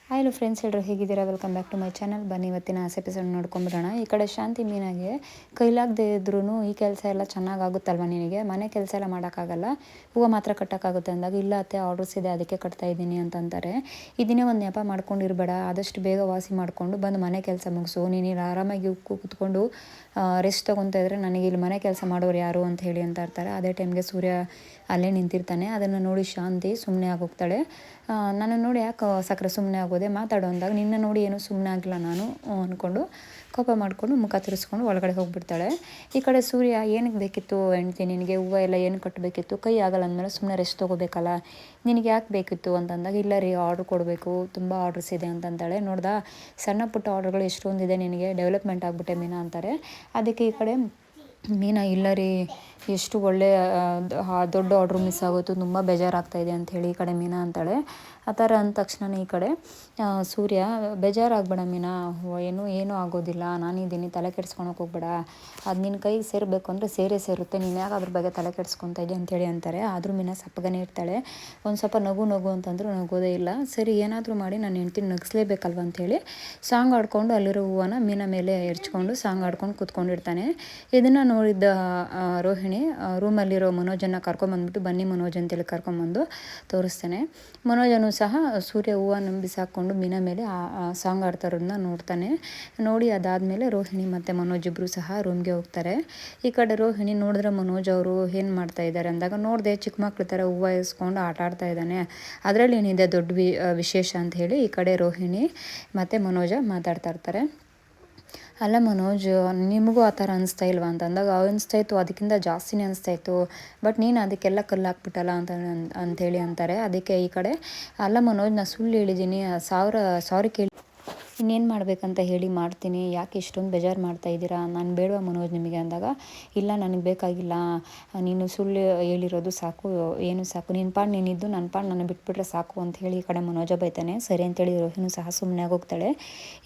Hello friends, ಎಲ್ಲರೂ ಹೇಗಿದ್ದೀರಾ? Welcome back to my channel. ಬನ್ನಿ ಇವತ್ತಿನ ಎಪಿಸೋಡ್ ನೋಡ್ಕೊಂಬಿಡೋಣ. ಈ ಕಡೆ ಶಾಂತಿ ಮೀನಾಗೆ ಕೈಲಾಗದೆ ಇದ್ರೂ ಈ ಕೆಲಸ ಎಲ್ಲ ಚೆನ್ನಾಗಾಗುತ್ತಲ್ವ ನಿನಗೆ, ಮನೆ ಕೆಲಸ ಎಲ್ಲ ಮಾಡೋಕ್ಕಾಗಲ್ಲ, ಹೂವು ಮಾತ್ರ ಕಟ್ಟೋಕ್ಕಾಗುತ್ತೆ ಅಂದಾಗ, ಇಲ್ಲ ಅತ್ತೆ ಆರ್ಡರ್ಸ್ ಇದೆ ಅದಕ್ಕೆ ಕಟ್ತಾ ಇದ್ದೀನಿ ಅಂತಂತಾರೆ. ಇದನ್ನೇ ಒಂದು ನೆಪ ಮಾಡ್ಕೊಂಡಿರಬೇಡ, ಆದಷ್ಟು ಬೇಗ ವಾಸಿ ಮಾಡಿಕೊಂಡು ಬಂದು ಮನೆ ಕೆಲಸ ಮುಗಿಸು. ನೀನು ಇಲ್ಲಿ ಆರಾಮಾಗಿ ಕೂತ್ಕೊಂಡು ರೆಸ್ಟ್ ತೊಗೊತಾ ಇದ್ದರೆ ನನಗೆ ಇಲ್ಲಿ ಮನೆ ಕೆಲಸ ಮಾಡೋರು ಯಾರು ಅಂತ ಹೇಳಿ ಅಂತ ಇರ್ತಾರೆ. ಅದೇ ಟೈಮ್ಗೆ ಸೂರ್ಯ ಅಲ್ಲೇ ನಿಂತಿರ್ತಾನೆ. ಅದನ್ನು ನೋಡಿ ಶಾಂತಿ ಸುಮ್ಮನೆ ಆಗೋಗ್ತಾಳೆ. ನಾನು ನೋಡಿ ಯಾಕೆ ಸಕ್ಕರೆ ಸುಮ್ಮನೆ ಆಗೋದೆ, ಮಾತಾಡೋ ಅಂದಾಗ ನಿನ್ನ ನೋಡಿ ಏನೂ ಸುಮ್ಮನೆ ಆಗಿಲ್ಲ ನಾನು ಅಂದ್ಕೊಂಡು ಕೋಪ ಮಾಡಿಕೊಂಡು ಮುಖ ತಿರ್ಸ್ಕೊಂಡು ಒಳಗಡೆ ಹೋಗಿಬಿಡ್ತಾಳೆ. ಈ ಕಡೆ ಸೂರ್ಯ, ಏನಕ್ಕೆ ಬೇಕಿತ್ತು ಹೆಂಡ್ತಿ ನಿನಗೆ, ಹೂವು ಎಲ್ಲ ಏನು ಕಟ್ಟಬೇಕಿತ್ತು, ಕೈ ಆಗಲ್ಲ ಅಂದಮೇಲೆ ಸುಮ್ಮನೆ ರೆಸ್ಟ್ ತೊಗೋಬೇಕಲ್ಲ, ನಿನಗೆ ಯಾಕೆ ಬೇಕಿತ್ತು ಅಂತಂದಾಗ, ಇಲ್ಲ ರೀ ಆರ್ಡ್ರ್ ಕೊಡಬೇಕು, ತುಂಬ ಆರ್ಡ್ರಸ್ ಇದೆ ಅಂತಂತಾಳೆ. ನೋಡ್ದಾ ಸಣ್ಣ ಪುಟ್ಟ ಆರ್ಡ್ರ್ಗಳು ಎಷ್ಟೊಂದಿದೆ ನಿನಗೆ, ಡೆವಲಪ್ಮೆಂಟ್ ಆಗಿಬಿಟ್ಟೆ ಮೀನಾ ಅಂತಾರೆ. ಅದಕ್ಕೆ ಈ ಕಡೆ ಮೀನಾ, ಇಲ್ಲ ರೀ ಎಷ್ಟು ಒಳ್ಳೆ ದೊಡ್ಡ ಆರ್ಡ್ರ್ ಮಿಸ್ ಆಗೋಯ್ತು, ತುಂಬ ಬೇಜಾರಾಗ್ತಾಯಿದೆ ಅಂಥೇಳಿ ಈ ಕಡೆ ಮೀನಾ ಅಂತಾಳೆ. ಆ ಥರ ಅಂದ ತಕ್ಷಣ ಈ ಕಡೆ ಸೂರ್ಯ, ಬೇಜಾರಾಗಬೇಡ ಮೀನಾ, ಏನೂ ಆಗೋದಿಲ್ಲ, ನಾನಿದ್ದೀನಿ, ತಲೆ ಕೆಡ್ಸ್ಕೊಳಕ್ಕೆ ಹೋಗ್ಬೇಡ, ಅದು ನಿನ್ನ ಕೈಗೆ ಸೇರಬೇಕು ಅಂದರೆ ಸೇರುತ್ತೆ, ನೀನು ಯಾಕೆ ಅದ್ರ ಬಗ್ಗೆ ತಲೆ ಕೆಡ್ಸ್ಕೊತಾ ಇದೆಯಾ ಅಂತೇಳಿ ಅಂತಾರೆ. ಆದರೂ ಮೀನಾ ಸಪ್ಪಗನೇ ಇರ್ತಾಳೆ. ಒಂದು ಸ್ವಲ್ಪ ನಗು ಅಂತಂದರೂ ನಗೋದೇ ಇಲ್ಲ. ಸರಿ ಏನಾದರೂ ಮಾಡಿ ನಾನು ಹೆಂಡ್ತಿನ ನಗಿಸ್ಲೇಬೇಕಲ್ವ ಅಂಥೇಳಿ ಸಾಂಗ್ ಆಡ್ಕೊಂಡು ಅಲ್ಲಿರೋ ಹೂವನ್ನ ಮೀನಾ ಮೇಲೆ ಎರ್ಚ್ಕೊಂಡು ಸಾಂಗ್ ಆಡ್ಕೊಂಡು ಕೂತ್ಕೊಂಡಿರ್ತಾನೆ. ಇದನ್ನು ನೋಡಿದ್ದ ರೋಹಿಣಿ ರೂಮಲ್ಲಿರೋ ಮನೋಜನ್ನು ಕರ್ಕೊಂಬಂದ್ಬಿಟ್ಟು, ಬನ್ನಿ ಮನೋಜ್ ಅಂತೇಳಿ ಕರ್ಕೊಂಬಂದು ತೋರಿಸ್ತಾನೆ. ಮನೋಜನು ಸಹ ಸೂರ್ಯ ಹೂವನ್ನು ಬಿಸಾಕ್ಕೊಂಡು ಮೀನಾ ಮೇಲೆ ಸಾಂಗ್ ಆಡ್ತಾ ಇರೋದನ್ನ ನೋಡ್ತಾನೆ. ನೋಡಿ ಅದಾದಮೇಲೆ ರೋಹಿಣಿ ಮತ್ತು ಮನೋಜ್ ಇಬ್ಬರು ಸಹ ರೂಮ್ಗೆ ಹೋಗ್ತಾರೆ. ಈ ಕಡೆ ರೋಹಿಣಿ ನೋಡಿದ್ರೆ ಮನೋಜ್ ಅವರು ಏನು ಮಾಡ್ತಾ ಇದ್ದಾರೆ ಅಂದಾಗ, ನೋಡಿದೆ ಚಿಕ್ಕ ಮಕ್ಳ ಥರ ಹೂವು ಇಸ್ಕೊಂಡು ಆಟ ಆಡ್ತಾ ಇದ್ದಾನೆ, ಅದರಲ್ಲಿ ಏನಿದೆ ದೊಡ್ಡ ವಿಶೇಷ ಅಂತ ಹೇಳಿ ಈ ಕಡೆ ರೋಹಿಣಿ ಮತ್ತು ಮನೋಜ ಮಾತಾಡ್ತಾ ಇರ್ತಾರೆ. ಅಲ್ಲ ಮನೋಜ್, ನಿಮಗೂ ಆ ಥರ ಅನಿಸ್ತಾ ಇಲ್ವಾ ಅಂತಂದಾಗ, ಅನಿಸ್ತಾಯಿತ್ತು, ಅದಕ್ಕಿಂತ ಜಾಸ್ತಿನೇ ಅನಿಸ್ತಾಯಿತ್ತು, ಬಟ್ ನೀನು ಅದಕ್ಕೆಲ್ಲ ಕಲ್ಲು ಹಾಕ್ಬಿಟ್ಟಲ್ಲ ಅಂಥೇಳಿ ಅಂತಾರೆ. ಅದಕ್ಕೆ ಈ ಕಡೆ, ಅಲ್ಲ ಮನೋಜ್, ನಾನು ಸುಳ್ಳು ಹೇಳಿದ್ದೀನಿ, ಸಾರಿ ಕೇಳಿ ಇನ್ನೇನು ಮಾಡಬೇಕಂತ ಹೇಳಿ ಮಾಡ್ತೀನಿ, ಯಾಕೆ ಇಷ್ಟೊಂದು ಬೇಜಾರು ಮಾಡ್ತಾಯಿದ್ದೀರಾ, ನಾನು ಬೇಡವಾ ಮನೋಜ್ ನಿಮಗೆ ಅಂದಾಗ, ಇಲ್ಲ ನನಗೆ ಬೇಕಾಗಿಲ್ಲ, ನೀನು ಸುಳ್ಳು ಹೇಳಿರೋದು ಸಾಕು, ಏನು ಸಾಕು, ನಿನ್ನ ಪಾಡು ನೀನಿದ್ದು ನನ್ನ ಪಾಡು ನನ್ನ ಬಿಟ್ಬಿಟ್ರೆ ಸಾಕು ಅಂತ ಹೇಳಿ ಈ ಕಡೆ ಮನೋಜ ಬೈತಾನೆ. ಸರಿ ಅಂತೇಳಿ ರೋಹಿಣಿ ಸಹ ಸುಮ್ಮನೆ ಆಗೋಗ್ತಾಳೆ.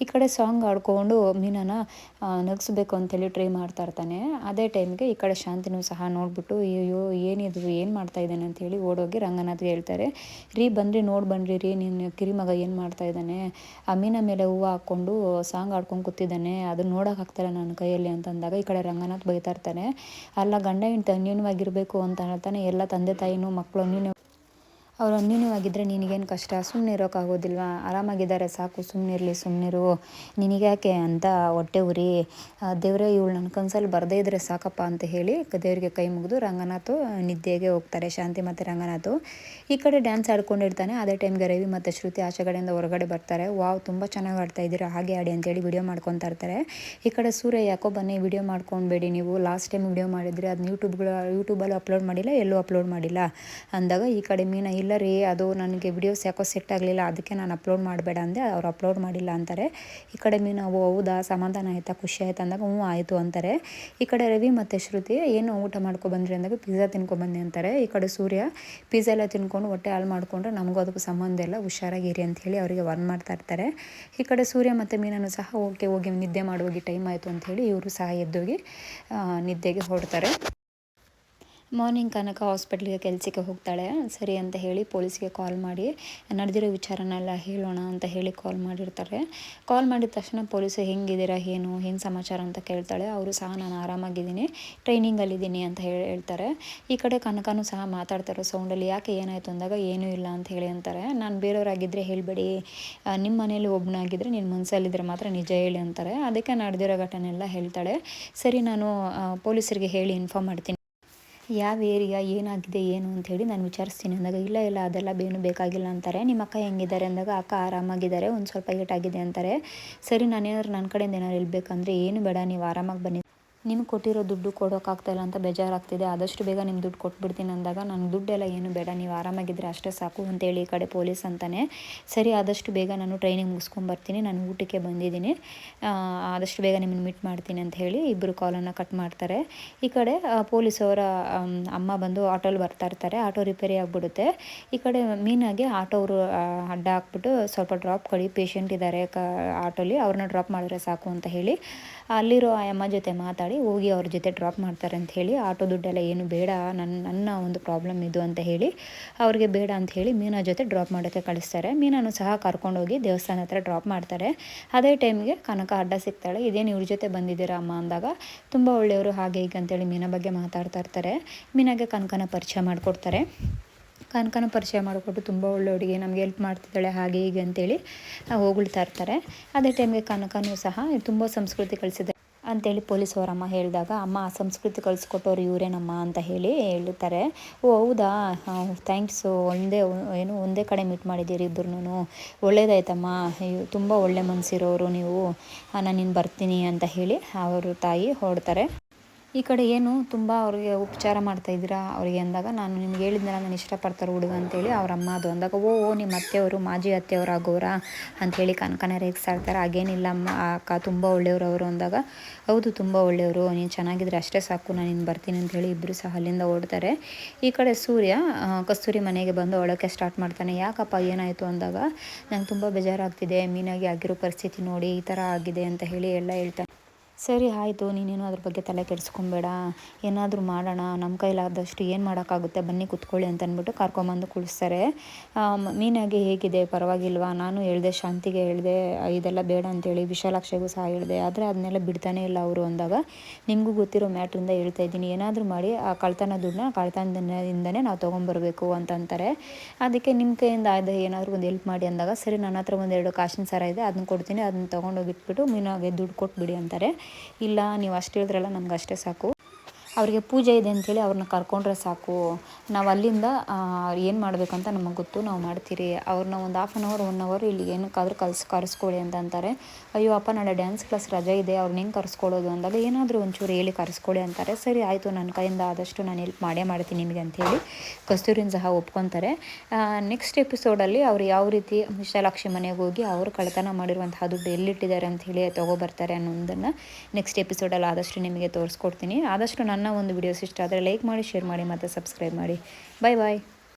ಈ ಕಡೆ ಸಾಂಗ್ ಆಡ್ಕೊಂಡು ಮೀನಾನ ನಗಿಸ್ಬೇಕು ಅಂತೇಳಿ ಟ್ರೈ ಮಾಡ್ತಾ ಇರ್ತಾನೆ. ಅದೇ ಟೈಮ್ಗೆ ಈ ಕಡೆ ಶಾಂತಿನೂ ಸಹ ನೋಡಿಬಿಟ್ಟು, ಅಯ್ಯೋ ಏನಿದು, ಏನು ಮಾಡ್ತಾ ಇದ್ದಾನೆ ಅಂಥೇಳಿ ಓಡೋಗಿ ರಂಗನಾಥ್ಗೆ ಹೇಳ್ತಾರೆ. ಬನ್ನಿರಿ ನೋಡಿ ರೀ, ನಿನ್ನ ಕಿರಿಮಗ ಏನು ಮಾಡ್ತಾ ಇದ್ದಾನೆ, ಆ ಮೀನಾ ಮೇಲೆ ಹೂವು ಹಾಕ್ಕೊಂಡು ಸಾಂಗ್ ಆಡ್ಕೊಂಡು ಕೂತಿದ್ದಾನೆ, ಅದನ್ನ ನೋಡೋಕ್ಕಾಗ್ತಾಯಿಲ್ಲ ನನ್ನ ಕೈಯಲ್ಲಿ ಅಂತಂದಾಗ ಈ ಕಡೆ ರಂಗನಾಥ್ ಬೈತಾ ಇರ್ತಾನೆ. ಅಲ್ಲ ಗಂಡ ಹೆಂಡ್ತಿ ಅನ್ಯೋನ್ಯವಾಗಿರಬೇಕು ಅಂತ ಹೇಳ್ತಾನೆ, ಎಲ್ಲ ತಂದೆ ತಾಯಿನೂ ಮಕ್ಕಳು ಅವ್ರು ಅನ್ಯೂನ್ಯವಾಗಿದ್ದರೆ ನಿನಗೇನು ಕಷ್ಟ, ಸುಮ್ಮನೆ ಇರೋಕ್ಕಾಗೋದಿಲ್ವಾ, ಆರಾಮಾಗಿದ್ದಾರೆ ಸಾಕು, ಸುಮ್ಮನಿರು, ನಿನಗ್ಯಾಕೆ ಅಂತ ಹೊಟ್ಟೆ ಉರಿ, ದೇವರೇ ಇವಳು ನನ್ನ ಕನಸಲ್ಲಿ ಬರದೇ ಇದ್ದರೆ ಸಾಕಪ್ಪ ಅಂತ ಹೇಳಿ ದೇವರಿಗೆ ಕೈ ಮುಗಿದು ರಂಗನಾಥ್ ನಿದ್ದೆಗೆ ಹೋಗ್ತಾರೆ. ಶಾಂತಿ ಮತ್ತು ರಂಗನಾಥ್ ಈ ಕಡೆ ಡ್ಯಾನ್ಸ್ ಆಡ್ಕೊಂಡಿರ್ತಾನೆ. ಅದೇ ಟೈಮ್ಗೆ ರವಿ ಮತ್ತು ಶ್ರುತಿ ಆಚೆಗಡೆಯಿಂದ ಹೊರಗಡೆ ಬರ್ತಾರೆ. ವಾವ್, ತುಂಬ ಚೆನ್ನಾಗಿ ಆಡ್ತಾ ಇದ್ದೀರಾ, ಹಾಗೆ ಆಡಿ ಅಂತೇಳಿ ವಿಡಿಯೋ ಮಾಡ್ಕೊತಾ ಇರ್ತಾರೆ. ಈ ಕಡೆ ಸೂರ್ಯ, ಯಾಕೋ ಬನ್ನಿ ವಿಡಿಯೋ ಮಾಡ್ಕೊಬೇಡಿ, ನೀವು ಲಾಸ್ಟ್ ಟೈಮ್ ವಿಡಿಯೋ ಮಾಡಿದರೆ ಅದನ್ನ ಯೂಟ್ಯೂಬಲ್ಲಿ ಅಪ್ಲೋಡ್ ಮಾಡಿಲ್ಲ, ಎಲ್ಲೂ ಅಪ್ಲೋಡ್ ಮಾಡಿಲ್ಲ ಅಂದಾಗ ಈ ಕಡೆ ಮೀನಾ, ಇಲ್ಲ ರೀ ಅದು ನನಗೆ ವಿಡಿಯೋಸ್ ಯಾಕೋ ಸೆಟ್ ಆಗಲಿಲ್ಲ, ಅದಕ್ಕೆ ನಾನು ಅಪ್ಲೋಡ್ ಮಾಡಬೇಡ ಅಂದೆ, ಅವ್ರು ಅಪ್ಲೋಡ್ ಮಾಡಿಲ್ಲ ಅಂತಾರೆ. ಈ ಕಡೆ ಮೀನಾ, ಹೌದಾ, ಸಮಾಧಾನ ಆಯಿತಾ, ಖುಷಿ ಆಯ್ತು ಅಂದಾಗ ಹ್ಞೂ ಆಯಿತು ಅಂತಾರೆ. ಈ ಕಡೆ ರವಿ ಮತ್ತು ಶ್ರುತಿ, ಏನು ಊಟ ಮಾಡ್ಕೊಬಂದ್ರಿ ಅಂದಾಗ ಪಿಜ್ಜಾ ತಿನ್ಕೊಬಂದಿ ಅಂತಾರೆ. ಈ ಕಡೆ ಸೂರ್ಯ, ಪಿಜ್ಜಾ ಎಲ್ಲ ತಿನ್ಕೊಂಡು ಹೊಟ್ಟೆ ಹಾಳು ಮಾಡಿಕೊಂಡ್ರೆ ನಮಗೂ ಅದಕ್ಕೂ ಸಂಬಂಧ ಇಲ್ಲ, ಹುಷಾರಾಗಿರಿ ಅಂತ ಹೇಳಿ ಅವರಿಗೆ ವಾರ್ನ್ ಮಾಡ್ತಾ ಇರ್ತಾರೆ. ಈ ಕಡೆ ಸೂರ್ಯ ಮತ್ತು ಮೀನೂ ಸಹ ಹೋಗಿ ನಿದ್ದೆ ಮಾಡೋಗಿ ಟೈಮ್ ಆಯಿತು ಅಂಥೇಳಿ ಇವರು ಸಹ ಎದ್ದೋಗಿ ನಿದ್ದೆಗೆ ಹೊರಡ್ತಾರೆ. ಮಾರ್ನಿಂಗ್ ಕನಕ ಹಾಸ್ಪಿಟ್ಲಿಗೆ ಕೆಲಸಕ್ಕೆ ಹೋಗ್ತಾಳೆ. ಸರಿ ಅಂತ ಹೇಳಿ ಪೊಲೀಸ್ಗೆ ಕಾಲ್ ಮಾಡಿ ನಡೆದಿರೋ ವಿಚಾರನೆಲ್ಲ ಹೇಳೋಣ ಅಂತ ಹೇಳಿ ಕಾಲ್ ಮಾಡಿರ್ತಾರೆ. ಕಾಲ್ ಮಾಡಿದ ತಕ್ಷಣ ಪೊಲೀಸು, ಹೆಂಗಿದ್ದೀರಾ, ಏನು ಸಮಾಚಾರ ಅಂತ ಕೇಳ್ತಾಳೆ. ಅವರು ಸಹ ನಾನು ಆರಾಮಾಗಿದ್ದೀನಿ, ಟ್ರೈನಿಂಗಲ್ಲಿದ್ದೀನಿ ಅಂತ ಹೇಳ್ತಾರೆ. ಈ ಕಡೆ ಕನಕನೂ ಸಹ ಮಾತಾಡ್ತಾರೋ ಸೌಂಡಲ್ಲಿ, ಯಾಕೆ ಏನಾಯಿತು ಅಂದಾಗ, ಏನೂ ಇಲ್ಲ ಅಂತ ಹೇಳಿ ಅಂತಾರೆ. ನಾನು ಬೇರೆಯವರಾಗಿದ್ದರೆ ಹೇಳಬೇಡಿ, ನಿಮ್ಮ ಮನೇಲಿ ಒಬ್ಬನಾಗಿದ್ದರೆ ನಿನ್ನ ಮನಸ್ಸಲ್ಲಿದ್ದರೆ ಮಾತ್ರ ನಿಜ ಹೇಳಿ ಅಂತಾರೆ. ಅದಕ್ಕೆ ನಡೆದಿರೋ ಘಟನೆ ಎಲ್ಲ ಹೇಳ್ತಾಳೆ. ಸರಿ, ನಾನು ಪೊಲೀಸರಿಗೆ ಹೇಳಿ ಇನ್ಫಾರ್ಮ್ ಮಾಡ್ತೀನಿ, ಯಾವ ಏರಿಯಾ, ಏನಾಗಿದೆ ಏನು ಅಂಥೇಳಿ ನಾನು ವಿಚಾರಿಸ್ತೀನಿ ಅಂದಾಗ, ಇಲ್ಲ ಅದೆಲ್ಲ ಏನು ಬೇಕಾಗಿಲ್ಲ ಅಂತಾರೆ. ನಿಮ್ಮ ಅಕ್ಕ ಹೆಂಗಿದ್ದಾರೆ ಅಂದಾಗ, ಅಕ್ಕ ಆರಾಮಾಗಿದ್ದಾರೆ, ಒಂದು ಸ್ವಲ್ಪ ಏಟಾಗಿದೆ ಅಂತಾರೆ. ಸರಿ, ನಾನೇನಾದ್ರು ನನ್ನ ಕಡೆಯಿಂದ ಏನಾದ್ರು ಇರಬೇಕಂದ್ರೆ, ಏನು ಬೇಡ, ನೀವು ಆರಾಮಾಗಿ ಬನ್ನಿ, ನಿಮ್ಗೆ ಕೊಟ್ಟಿರೋ ದುಡ್ಡು ಕೊಡೋಕ್ಕಾಗ್ತಾಯಿಲ್ಲ ಅಂತ ಬೇಜಾರಾಗ್ತಿದೆ, ಆದಷ್ಟು ಬೇಗ ನಿಮ್ಮ ದುಡ್ಡು ಕೊಟ್ಬಿಡ್ತೀನಿ ಅಂದಾಗ, ನನಗೆ ದುಡ್ಡೆಲ್ಲ ಏನು ಬೇಡ, ನೀವು ಆರಾಮಾಗಿದ್ದರೆ ಅಷ್ಟೇ ಸಾಕು ಅಂತೇಳಿ ಈ ಕಡೆ ಪೊಲೀಸ್ ಅಂತಾನೆ. ಸರಿ, ಆದಷ್ಟು ಬೇಗ ನಾನು ಟ್ರೈನಿಂಗ್ ಮುಗಿಸ್ಕೊಂಬರ್ತೀನಿ, ನಾನು ಊಟಕ್ಕೆ ಬಂದಿದ್ದೀನಿ, ಆದಷ್ಟು ಬೇಗ ನಿಮ್ಮನ್ನು ಮೀಟ್ ಮಾಡ್ತೀನಿ ಅಂತ ಹೇಳಿ ಇಬ್ಬರು ಕಾಲನ್ನು ಕಟ್ ಮಾಡ್ತಾರೆ. ಈ ಕಡೆ ಪೊಲೀಸವರ ಅಮ್ಮ ಬಂದು ಆಟೋಲ್ಲಿ ಬರ್ತಾ ಇರ್ತಾರೆ. ಆಟೋ ರಿಪೇರಿ ಆಗಿಬಿಡುತ್ತೆ. ಈ ಕಡೆ ಮೀನಾಗೆ ಆಟೋವರು ಅಡ್ಡ ಹಾಕ್ಬಿಟ್ಟು, ಸ್ವಲ್ಪ ಡ್ರಾಪ್ ಕೊಡಿ, ಪೇಷಂಟ್ ಇದ್ದಾರೆ ಆಟೋಲಿ, ಅವ್ರನ್ನ ಡ್ರಾಪ್ ಮಾಡಿದ್ರೆ ಸಾಕು ಅಂತ ಹೇಳಿ ಅಲ್ಲಿರೋ ಆ ಅಮ್ಮ ಜೊತೆ ಮಾತಾಡಿ ಮಾತಾಡಿ ಹೋಗಿ ಅವ್ರ ಜೊತೆ ಡ್ರಾಪ್ ಮಾಡ್ತಾರೆ ಅಂತ ಹೇಳಿ, ಆಟೋ ದುಡ್ಡೆಲ್ಲ ಏನು ಬೇಡ, ನನ್ನ ಒಂದು ಪ್ರಾಬ್ಲಮ್ ಇದು ಅಂತ ಹೇಳಿ ಅವ್ರಿಗೆ ಬೇಡ ಅಂತ ಹೇಳಿ ಮೀನಾ ಜೊತೆ ಡ್ರಾಪ್ ಮಾಡೋಕ್ಕೆ ಕಳಿಸ್ತಾರೆ. ಮೀನಾನು ಸಹ ಕರ್ಕೊಂಡೋಗಿ ದೇವಸ್ಥಾನ ಹತ್ರ ಡ್ರಾಪ್ ಮಾಡ್ತಾರೆ. ಅದೇ ಟೈಮಿಗೆ ಕನಕ ಅಡ್ಡ ಸಿಗ್ತಾಳೆ. ಇದೇನು ಇವ್ರ ಜೊತೆ ಬಂದಿದ್ದೀರಾ ಅಮ್ಮ ಅಂದಾಗ, ತುಂಬ ಒಳ್ಳೆಯವರು ಹಾಗೆ ಹೀಗೆ ಅಂತೇಳಿ ಮೀನಾ ಬಗ್ಗೆ ಮಾತಾಡ್ತಾ ಇರ್ತಾರೆ. ಮೀನಾಗೆ ಕನಕನ ಪರಿಚಯ ಮಾಡಿಕೊಡ್ತಾರೆ. ಕನಕನ ಪರಿಚಯ ಮಾಡಿಕೊಟ್ಟು ತುಂಬ ಒಳ್ಳೆ ಹುಡುಗಿ, ನಮಗೆ ಹೆಲ್ಪ್ ಮಾಡ್ತಿದ್ದಾಳೆ ಹಾಗೆ ಹೀಗೆ ಅಂತೇಳಿ ಹೊಗಳ್ತಾ ಇರ್ತಾರೆ. ಅದೇ ಟೈಮ್ಗೆ ಕನಕನೂ ಸಹ ತುಂಬ ಸಂಸ್ಕೃತಿ ಕಲಿಸಿದೆ ಅಂತೇಳಿ ಪೊಲೀಸ್ ಅವರಮ್ಮ ಹೇಳಿದಾಗ, ಅಮ್ಮ ಆ ಸಂಸ್ಕೃತಿ ಕಲಿಸ್ಕೊಟ್ಟವ್ರು ಇವರೇನಮ್ಮ ಅಂತ ಹೇಳಿ ಹೇಳ್ತಾರೆ. ಓ ಹೌದಾ, ಥ್ಯಾಂಕ್ಸು, ಒಂದೇ ಕಡೆ ಮೀಟ್ ಮಾಡಿದ್ದೀರಿ ಇಬ್ಬರೂ, ಒಳ್ಳೇದಾಯ್ತಮ್ಮ, ತುಂಬ ಒಳ್ಳೆ ಮನಸ್ಸಿರೋರು ನೀವು, ನಾನು ಬರ್ತೀನಿ ಅಂತ ಹೇಳಿ ಅವರು ತಾಯಿ ಹೊರಡ್ತಾರೆ. ಈ ಕಡೆ ಏನು ತುಂಬ ಅವ್ರಿಗೆ ಉಪಚಾರ ಮಾಡ್ತಾಯಿದ್ದೀರಾ ಅವರಿಗೆ ಅಂದಾಗ, ನಾನು ನಿಮ್ಗೆ ಹೇಳಿದ್ನಲ್ಲ ನಾನು ಇಷ್ಟಪಡ್ತಾರೆ ಹುಡುಗ ಅಂತೇಳಿ ಅವ್ರ ಅಮ್ಮ ಅದು ಅಂದಾಗ, ಓ ನಿಮ್ಮ ಅತ್ತೆಯವರು ಮಾಜಿ ಅತ್ತೆಯವರು ಆಗೋರಾ ಅಂಥೇಳಿ ಕನಕನ ರೇಗಿಸ್ತಾ ಇರ್ತಾರೆ. ಹಾಗೇನಿಲ್ಲ ಅಮ್ಮ, ಅಕ್ಕ ತುಂಬ ಒಳ್ಳೆಯವರು ಅವರು ಅಂದಾಗ, ಹೌದು ತುಂಬ ಒಳ್ಳೆಯವರು, ನೀನು ಚೆನ್ನಾಗಿದ್ರೆ ಅಷ್ಟೇ ಸಾಕು, ನಾನು ಬರ್ತೀನಿ ಅಂಥೇಳಿ ಇಬ್ಬರು ಸಹ ಅಲ್ಲಿಂದ ಓಡ್ತಾರೆ. ಈ ಕಡೆ ಸೂರ್ಯ ಕಸ್ತೂರಿ ಮನೆಗೆ ಬಂದು ಅಳೋಕ್ಕೆ ಸ್ಟಾರ್ಟ್ ಮಾಡ್ತಾನೆ. ಯಾಕಪ್ಪ ಏನಾಯಿತು ಅಂದಾಗ, ನಂಗೆ ತುಂಬ ಬೇಜಾರಾಗ್ತಿದೆ, ಮೀನಾಗಿ ಆಗಿರೋ ಪರಿಸ್ಥಿತಿ ನೋಡಿ ಈ ಥರ ಆಗಿದೆ ಅಂತ ಹೇಳಿ ಎಲ್ಲ ಹೇಳ್ತಾನೆ. ಸರಿ ಆಯಿತು, ನೀನೇನು ಅದ್ರ ಬಗ್ಗೆ ತಲೆ ಕೆಡಿಸ್ಕೊಬೇಡ, ಏನಾದರೂ ಮಾಡೋಣ, ನಮ್ಮ ಕೈಲಾದಷ್ಟು ಏನು ಮಾಡೋಕ್ಕಾಗುತ್ತೆ, ಬನ್ನಿ ಕೂತ್ಕೊಳ್ಳಿ ಅಂತ ಅಂದ್ಬಿಟ್ಟು ಕರ್ಕೊಂಬಂದು ಕುಳಿಸ್ತಾರೆ. ಮೀನಾಗೆ ಹೇಗಿದೆ, ಪರವಾಗಿಲ್ವಾ, ನಾನು ಹೇಳಿದೆ ಶಾಂತಿಗೆ ಹೇಳಿದೆ ಇದೆಲ್ಲ ಬೇಡ ಅಂತೇಳಿ, ವಿಶಾಲಾಕ್ಷಿಗೂ ಸಹ ಹೇಳಿದೆ, ಆದರೆ ಅದನ್ನೆಲ್ಲ ಬಿಡ್ತಾನೇ ಇಲ್ಲ ಅವರು ಅಂದಾಗ, ನಿಮಗೂ ಗೊತ್ತಿರೋ ಮ್ಯಾಟ್ರಿಂದ ಹೇಳ್ತಾ ಇದ್ದೀನಿ, ಏನಾದರೂ ಮಾಡಿ ಆ ಕಳ್ತನದಿಂದನೇ ನಾವು ತೊಗೊಂಬರ್ಬೇಕು ಅಂತಂತಾರೆ. ಅದಕ್ಕೆ ನಿಮ್ಮ ಕೈಯಿಂದ ಆಯ್ದು ಏನಾದರೂ ಒಂದು ಹೆಲ್ಪ್ ಮಾಡಿ ಅಂದಾಗ, ಸರಿ ನನ್ನ ಹತ್ರ ಒಂದೆರಡು ಕಾಸಿನ ಸರ ಇದೆ, ಅದನ್ನ ಕೊಡ್ತೀನಿ, ಅದನ್ನ ತೊಗೊಂಡೋಗಿಟ್ಬಿಟ್ಟು ಮೀನಾಗೆ ದುಡ್ಡು ಕೊಟ್ಬಿಡಿ ಅಂತಾರೆ. ಇಲ್ಲ ನೀವು ಅಷ್ಟು ಹೇಳಿದ್ರಲ್ಲ, ನಮ್ಗೆ ಅಷ್ಟೇ ಸಾಕು, ಅವರಿಗೆ ಪೂಜೆ ಇದೆ ಅಂಥೇಳಿ ಅವ್ರನ್ನ ಕರ್ಕೊಂಡ್ರೆ ಸಾಕು, ನಾವು ಅಲ್ಲಿಂದ ಏನು ಮಾಡಬೇಕಂತ ನಮಗೆ ಗೊತ್ತು, ನಾವು ಮಾಡ್ತೀರಿ, ಅವ್ರನ್ನ ಒಂದು 1/2 hour 1 hour ಇಲ್ಲಿ ಏನಕ್ಕಾದ್ರೂ ಕರೆಸ್ಕೊಳ್ಳಿ ಅಂತ ಅಂತಾರೆ. ಅಯ್ಯೋ ಅಪ್ಪ ನಾಳೆ ಡ್ಯಾನ್ಸ್ ಕ್ಲಾಸ್ ರಜೆ ಇದೆ, ಅವ್ರನ್ನ ಹೆಂಗೆ ಕರೆಸ್ಕೊಳ್ಳೋದು ಅಂದಾಗ, ಏನಾದರೂ ಒಂಚೂರು ಹೇಳಿ ಕರೆಸ್ಕೊಳ್ಳಿ ಅಂತಾರೆ. ಸರಿ ಆಯಿತು, ನನ್ನ ಕೈಯಿಂದ ಆದಷ್ಟು ನಾನು ಹೆಲ್ಪ್ ಮಾಡ್ತೀನಿ ನಿಮಗೆ ಅಂಥೇಳಿ ಕಸ್ತೂರಿನ ಸಹ ಒಪ್ಕೊತಾರೆ. ನೆಕ್ಸ್ಟ್ ಎಪಿಸೋಡಲ್ಲಿ ಅವ್ರು ಯಾವ ರೀತಿ ವಿಶಾಲಾಕ್ಷಿ ಮನೆಗೆ ಹೋಗಿ ಅವರು ಕಳ್ತನ ಮಾಡಿರುವಂತಹ ದುಡ್ಡು ಎಲ್ಲಿಟ್ಟಿದ್ದಾರೆ ಅಂಥೇಳಿ ತೊಗೊಬರ್ತಾರೆ ಅನ್ನೋದನ್ನು ನೆಕ್ಸ್ಟ್ ಎಪಿಸೋಡಲ್ಲಿ ಆದಷ್ಟು ನಿಮಗೆ ತೋರಿಸ್ಕೊಡ್ತೀನಿ. ಆದಷ್ಟು ನನ್ನ ಒಂದು ವಿಡಿಯೋಸ್ ಇಷ್ಟ ಆದರೆ ಲೈಕ್ ಮಾಡಿ, ಶೇರ್ ಮಾಡಿ ಮತ್ತು ಸಬ್ಸ್ಕ್ರೈಬ್ ಮಾಡಿ. ಬಾಯ್ ಬಾಯ್.